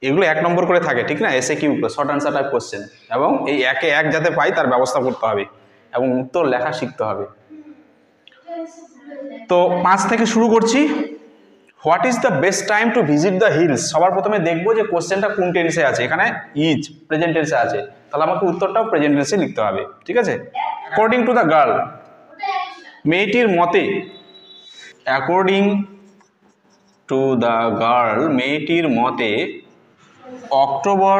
এগুলো 1 নম্বর করে থাকে, ঠিক না, SA Q short answer type question, এবং এই 1-এ 1 যাতে পাই তার ব্যবস্থা করতে হবে এবং উত্তর লেখা শিখতে হবে। তো 5 থেকে শুরু করছি। What is the best time to visit the hills? সবার প্রথমে দেখবো যে কোশ্চেনটা কোন টেন্সে আছে। এখানে ইজ প্রেজেন্ট টেন্সে আছে, তাহলে আমাকে উত্তরটাও প্রেজেন্ট টেন্সে লিখতে হবে, ঠিক আছে। অ্যাকর্ডিং টু দ্য গার্ল, মেয়েটির মতে, অ্যাকর্ডিং টু দ্য গার্ল মেয়েটির মতে, October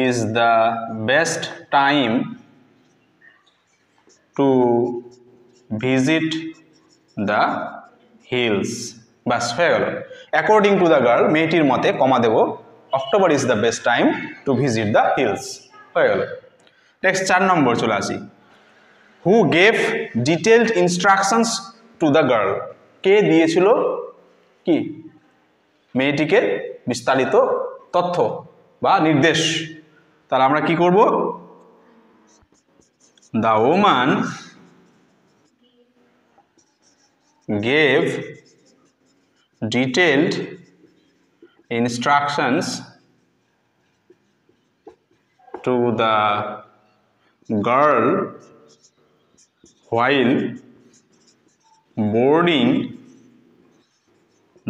is the best time to visit the hills. বাস হয়ে গেল। অ্যাকর্ডিং টু দ্য গার্ল মেয়েটির মতে, কমা দেব, October is the best time to visit the hills, হয়ে গেল। নেক্সট 4 নম্বর চলে আসি। Who gave detailed instructions to the girl? কে দিয়েছিল কি মেয়েটিকে বিস্তারিত তথ্য বা নির্দেশ? তাহলে আমরা কি করব? The woman gave detailed instructions to the girl while boarding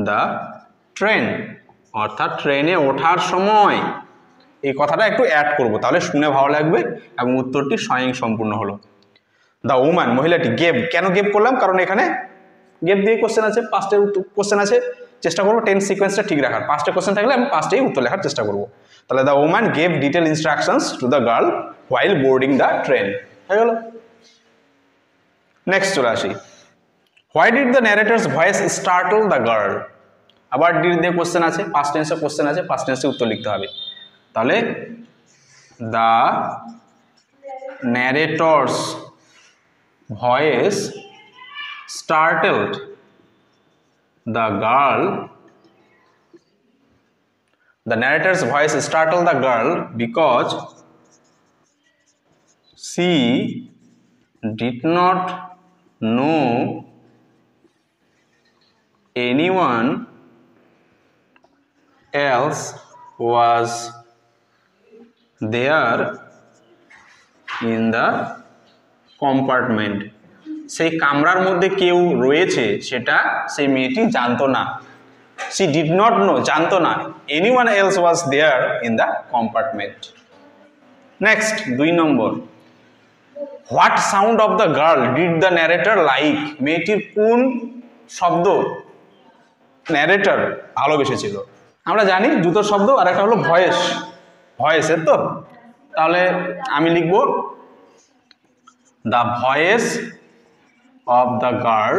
the train, অর্থাৎ ট্রেনে ওঠার সময়। এই কথাটা একটু অ্যাড করব, তাহলে শুনে ভালো লাগবে এবং উত্তরটি স্বয়ংসম্পূর্ণ হলো। দ্য ওম্যান, মহিলাটি, গেভ, কেন গেভ করলাম? কারণ এখানে গেভ দিয়ে কোশ্চেন আছে, পাস্টে কোশ্চেন আছে, চেষ্টা করবো টেন্স সিকোয়েন্সটা ঠিক রাখার। পাস্টে কোশ্চেন থাকলে আমি পাস্টেই উত্তর লেখার চেষ্টা করবো। তাহলে the woman gave detail instructions to the girl while boarding the train, হয়ে গেল। নেক্সট চলে আসি। Why did the narrator's voice startle the girl? আবার ডিড দিয়ে কোশ্চেন আছে, পাস্ট টেন্সে কোশ্চেন আছে, পাস্ট টেন্সে উত্তর লিখতে হবে। তাহলে the narrator's voice startled the girl. The narrator's voice startled the girl because she did not know anyone else was there in the compartment. সেই কামরার মধ্যে কেউ রয়েছে সেটা সেই মেয়েটি জানতো না। she did not know, জানতো না, anyone else was there in the compartment. next 2 number. what sound of the girl did the narrator like? মেয়েটির কোন শব্দ ন্যারেটর ভালোবেসেছিল? আমরা জানি জুতোর শব্দ, আর একটা হলো ভয়েস, ভয়েসের তো। তাহলে আমি লিখব the voice of the girl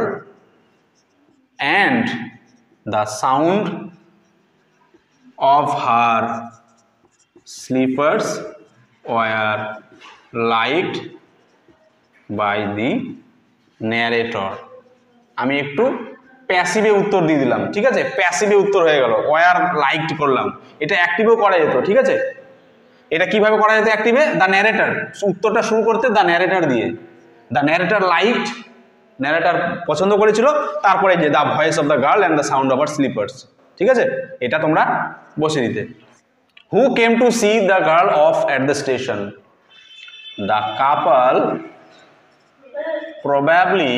and the sound of her slippers were liked by the narrator. আমি একটু প্যাসিভে উত্তর দিয়ে দিলাম, ঠিক আছে, প্যাসিভে উত্তর হয়ে গেল, ওয়ার লাইকড করলাম। এটা অ্যাক্টিভেও করা যেত, ঠিক আছে। এটা কিভাবে করা যেত অ্যাক্টিভে? দ্য ন্যারেটর, উত্তরটা শুরু করতে দ্য ন্যারেটর দিয়ে, দ্য ন্যারেটর লাইকড, ন্যারেটর পছন্দ করেছিল, তারপরে যে the voice of the girl and the sound of her slippers, ঠিক আছে, এটা তোমরা বসে দিতে। Who came to see the girl off at the station? The couple, probably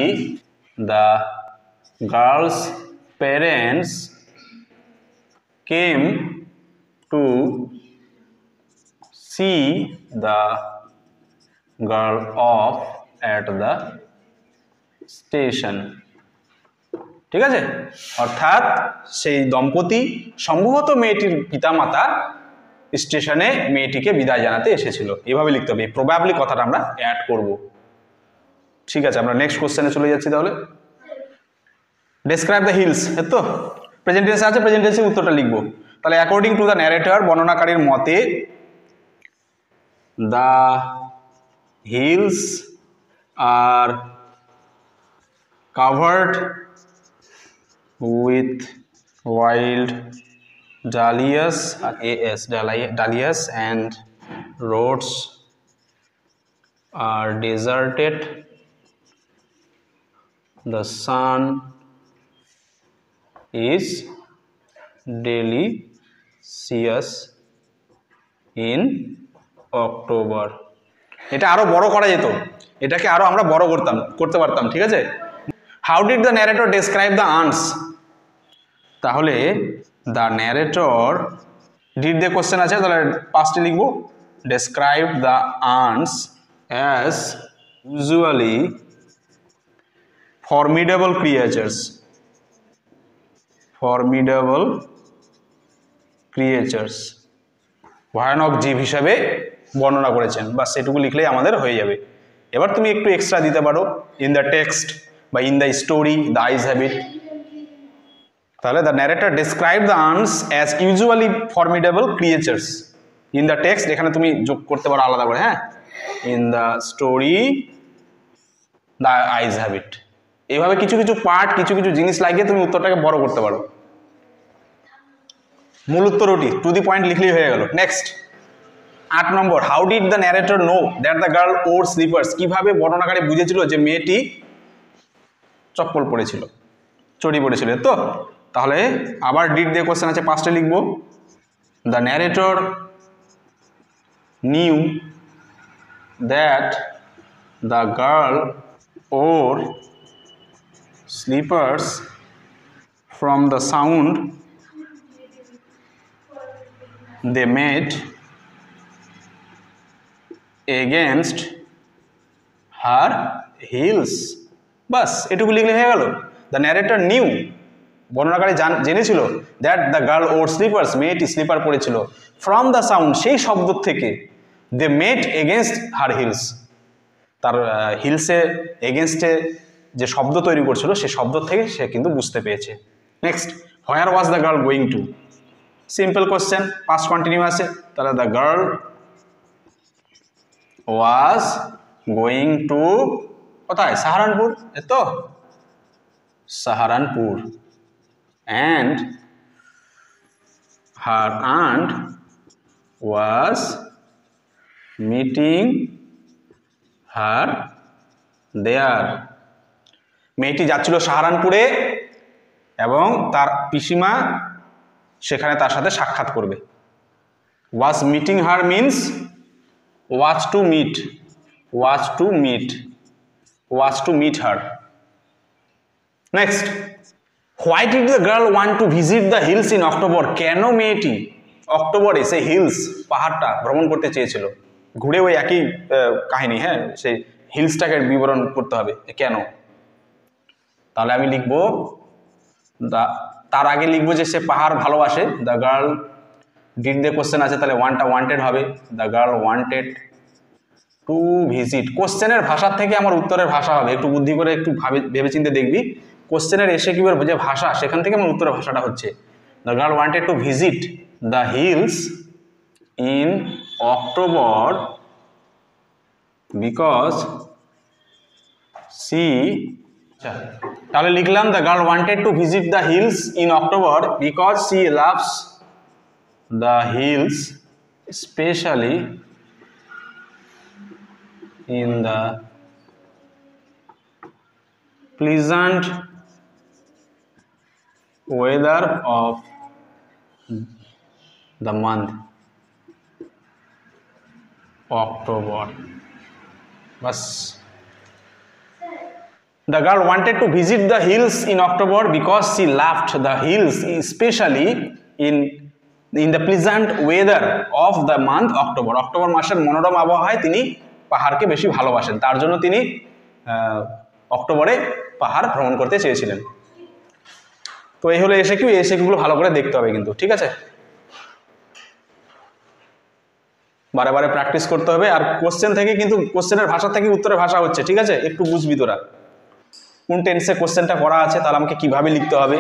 the girl's parents, came to see the girl off at the station, ঠিক আছে। অর্থাৎ সেই দম্পতি, সম্ভবত মেয়েটির পিতামাতা, স্টেশনে মেয়েটিকে বিদায় জানাতে এসেছিল, এভাবে লিখতে হবে। প্রবাবলি কথাটা আমরা অ্যাড করব, ঠিক আছে। আমরা নেক্সট কোশ্চেনে চলে যাচ্ছি। তাহলে ডেসক্রাইব দ্য হিলস, এর তো প্রেজেন্ট টেন্সে আছে, প্রেজেন্ট টেন্সে উত্তরটা লিখবো। তাহলে অ্যাকর্ডিং টু দ্য ন্যারেটর, বর্ণনাকারীর মতে, the hills are covered with wild dahlias, dahlias, and roads are deserted. The sun is daily সিয়াস ইন অক্টোবর। এটা আরো বড় করা যেত, এটাকে আরো আমরা বড় করতে পারতাম, ঠিক আছে। How did the narrator describe the aunts? তাহলে দ্য ন্যারেটর ডিড দিয়ে কোশ্চেন আছে, তাহলে পাস্টে লিখবো describe the ants as usually formidable creatures. Formidable creatures, ভয়ানক জীব হিসাবে বর্ণনা করেছেন। বাস সেটুকু লিখলেই আমাদের হয়ে যাবে। এবার তুমি একটু এক্সট্রা দিতে পারো ইন দ্য টেক্সট বা in the story the eyes habit. তাহলে the narrator describe the ants as usually formidable creatures. In the text এখানে তুমি যোগ করতে পারো আলাদা করে, হ্যাঁ, in the story the eyes habit. এইভাবে কিছু কিছু পার্ট, কিছু কিছু জিনিস লাগিয়ে তুমি উত্তরটাকে বড় করতে পারো। মূল উত্তর ওটি, টু দি পয়েন্ট লিখলেই হয়ে গেল। Next 8 number, how did the narrator know that the girl wore sleepers? কিভাবে বর্ণনাকারী বুঝেছিল যে মেয়েটি চপ্পল পরেছিল, চড়ি পরেছিল, তো তাহলে আবার ডিড দিয়ে কোশ্চেন আছে, পাস্টে লিখবো the narrator knew that the girl wore slippers from the sound they made against her heels। বাস এটুকু লিখলে হয়ে গেল। দ্য ন্যারেটর নিউ, বর্ণনাকারী জেনেছিল, that the girl wore slippers, মেয়েটি স্লিপার পরেছিল, ফ্রম দ্য সাউন্ড, সেই শব্দ থেকে, they made against her heels, তার হিলসে এগেনস্টে যে শব্দ তৈরি করছিল সেই শব্দ থেকে সে কিন্তু বুঝতে পেরেছে। Next, where was the girl going to? Simple question, past continue আছে, তাহলে the girl was going to কোথায়? সাহারানপুর, এতো Saharanpur, and her aunt was meeting her there. মেয়েটি যাচ্ছিল সাহারানপুরে এবং তার পিসিমা সেখানে তার সাথে সাক্ষাৎ করবে। Was meeting her means was to meet, was to meet, was to meet her. Next, why did the girl want to visit the hills in October? কেন মেয়েটি অক্টোবরে সেই হিলস পাহাড়টা ভ্রমণ করতে চেয়েছিল? ঘুরে ওই একই কাহিনী, হ্যাঁ, সেই হিলসটাকে বিবরণ করতে হবে কেন। তাহলে আমি লিখবো তার আগে লিখবো যে সে পাহাড় ভালোবাসে। দ্য গার্ল, ডিড দিয়ে কোশ্চেন আছে, তাহলে ওয়ানটা ওয়ান্টেড হবে। The girl wanted to visit, কোশ্চেনের ভাষার থেকে আমার উত্তরের ভাষা হবে। একটু বুদ্ধি করে একটু ভেবেচিন্তে দেখবি, কোশ্চেনের এসে কি যে ভাষা, সেখান থেকে আমার উত্তরের ভাষাটা হচ্ছে। The girl wanted to visit the hills in October because she, তাহলে লিখলাম the girl wanted to visit the hills in October because she loves the hills specially in the pleasant weather of the month October. Bas. The girl wanted to visit the hills in October because she loved the hills, especially in the pleasant weather of the month October. October মাসের মনোরম আবহাওয়ায় তিনি পাহাড়কে বেশি ভালোবাসেন, তার জন্য তিনি অক্টোবরে পাহাড় ভ্রমণ করতে চেয়েছিলেন। তো এই হলো এসে কিউগুলো ভালো করে দেখতে হবে কিন্তু, ঠিক আছে, বারে বারে প্র্যাকটিস করতে হবে। আর কোশ্চেন থেকে কিন্তু, কোশ্চেনের ভাষা থেকে উত্তরের ভাষা হচ্ছে, ঠিক আছে, একটু বুঝবি তোরা কোন টেন্সে কোশ্চেনটা করা আছে, তাহলে আমাকে কিভাবে লিখতে হবে।